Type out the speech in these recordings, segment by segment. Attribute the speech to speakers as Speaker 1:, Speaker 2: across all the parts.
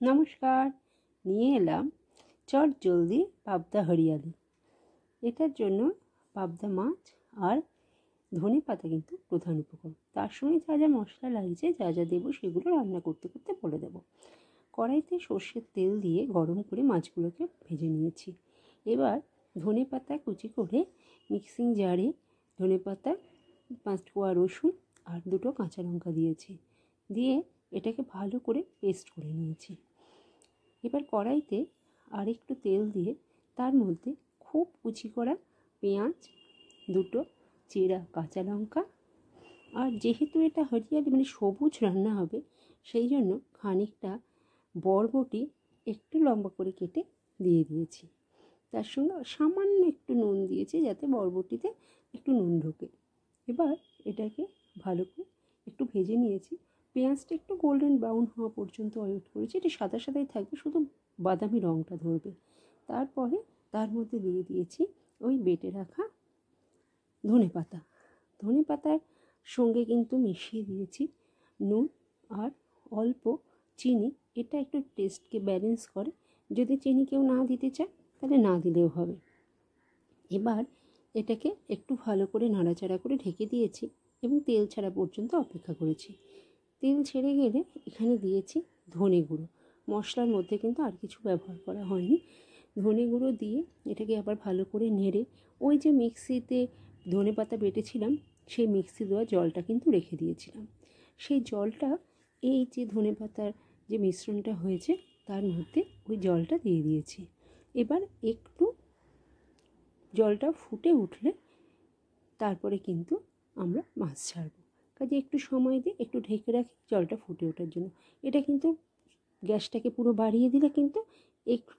Speaker 1: নমস্কার, নিয়ে এলাম চট জলদি পাবদা হরিয়ালি। এটার জন্য পাবদা মাছ আর ধনে পাতা কিন্তু প্রধান উপকরণ। তার সঙ্গে যা যা মশলা লাগছে, যা যা দেবো সেগুলো রান্না করতে করতে বলে দেবো। কড়াইতে সর্ষের তেল দিয়ে গরম করে মাছগুলোকে ভেজে নিয়েছি। এবার ধনে পাতা কুচি করে মিক্সিং জারে ধনে পাতা, 5 কোয়া রসুন আর 2টো কাঁচা লঙ্কা দিয়েছি, দিয়ে এটাকে ভালো করে পেস্ট করে নিয়েছি। এবার কড়াইতে আরেকটু তেল দিয়ে তার মধ্যে খুব কুচি করা পেঁয়াজ, 2টো চেরা কাঁচা লঙ্কা, আর যেহেতু এটা হরিয়ালি মানে সবুজ রান্না হবে, সেই জন্য খানিকটা বরবটি একটু লম্বা করে কেটে দিয়ে দিয়েছি। তার সঙ্গে সামান্য একটু নুন দিয়েছি যাতে বরবটিতে একটু নুন ঢোকে। এবার এটাকে ভালো করে একটু ভেজে নিয়েছি। পেঁয়াজটা একটু গোল্ডেন ব্রাউন হওয়া পর্যন্ত ওয়েট করেছি। এটা সাদা সাদাই থাকবে, শুধু বাদামি রঙটা ধরবে। তারপরে তার মধ্যে দিয়ে দিয়েছি ওই বেটে রাখা ধনে পাতা। ধনে পাতার সঙ্গে কিন্তু মিশিয়ে দিয়েছি নুন আর অল্প চিনি। এটা একটু টেস্টকে ব্যালেন্স করে। যদি চিনি কেউ না দিতে চায় তাহলে না দিলেও হবে। এবার এটাকে একটু ভালো করে নাড়াচাড়া করে ঢেকে দিয়েছি এবং তেল ছাড়া পর্যন্ত অপেক্ষা করেছি। তেল ছেড়ে গেলে এখানে দিয়েছি ধনে গুঁড়ো। মশলার মধ্যে কিন্তু আর কিছু ব্যবহার করা হয়নি। ধনে গুঁড়ো দিয়ে এটাকে আবার ভালো করে নেড়ে ওই যে মিক্সিতে ধনে পাতা বেটেছিলাম সেই মিক্সি দেওয়া জলটা কিন্তু রেখে দিয়েছিলাম। সেই জলটা এই যে ধনে পাতার যে মিশ্রণটা হয়েছে তার মধ্যে ওই জলটা দিয়ে দিয়েছি। এবার একটু জলটা ফুটে উঠলে তারপরে কিন্তু আমরা মাছ ছাড়বো। কাজে একটু সময় দিয়ে একটু ঢেকে রাখি জলটা ফুটে ওঠার জন্য। এটা কিন্তু গ্যাসটাকে পুরো বাড়িয়ে দিলে কিন্তু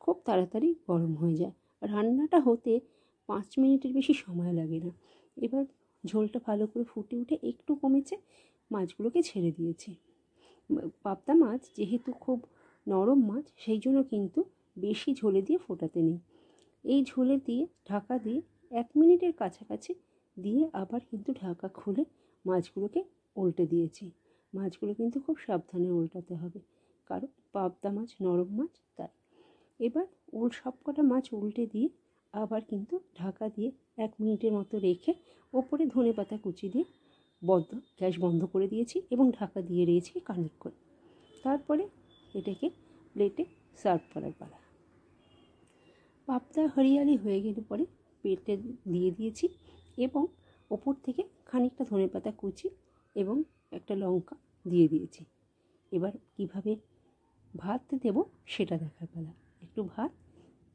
Speaker 1: খুব তাড়াতাড়ি গরম হয়ে যায়। রান্নাটা হতে 5 মিনিটের বেশি সময় লাগে না। এবার ঝোলটা ভালো করে ফুটে উঠে একটু কমেছে, মাছগুলোকে ছেড়ে দিয়েছি। পাবদা মাছ যেহেতু খুব নরম মাছ, সেই জন্য কিন্তু বেশি ঝোলে দিয়ে ফোটাতে নেই। এই ঝোলে দিয়ে ঢাকা দিয়ে 1 মিনিটের কাছাকাছি দিয়ে আবার কিন্তু ঢাকা খুলে মাছগুলোকে উল্টে দিয়েছি। মাছগুলো কিন্তু খুব সাবধানে উল্টাতে হবে, কারণ পাবদা মাছ নরম মাছ তাই। এবার সব কটা মাছ উল্টে দিয়ে আবার কিন্তু ঢাকা দিয়ে 1 মিনিটের মতো রেখে ওপরে ধনে পাতা কুচি দিয়ে গ্যাস বন্ধ করে দিয়েছি এবং ঢাকা দিয়ে রয়েছি খানিকক্ষণ। তারপরে এটাকে প্লেটে সার্ভ করার পালা। পাবদা হরিয়ালি হয়ে গেলে পরে প্লেটে দিয়ে দিয়েছি এবং ওপর থেকে খানিকটা ধনেপাতা কুচি এবং একটা লঙ্কা দিয়ে দিয়েছি। এবার কিভাবে ভাত দেব সেটা দেখার পালা। একটু ভাত,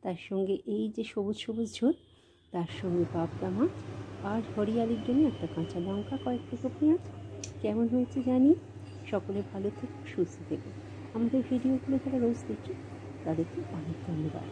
Speaker 1: তার সঙ্গে এই যে সবুজ সবুজ ঝোল, তার সঙ্গে পাবদা মাছ আর হরিয়ালির জন্য একটা কাঁচা লঙ্কা, কয়েক টুকরো পেঁয়াজ। কেমন হয়েছে জানি। সকলে ভালো থেকে সুস্থ থেকো। আমাদের ভিডিওগুলো যারা রোজ দেখি তাদেরকে অনেক ধন্যবাদ।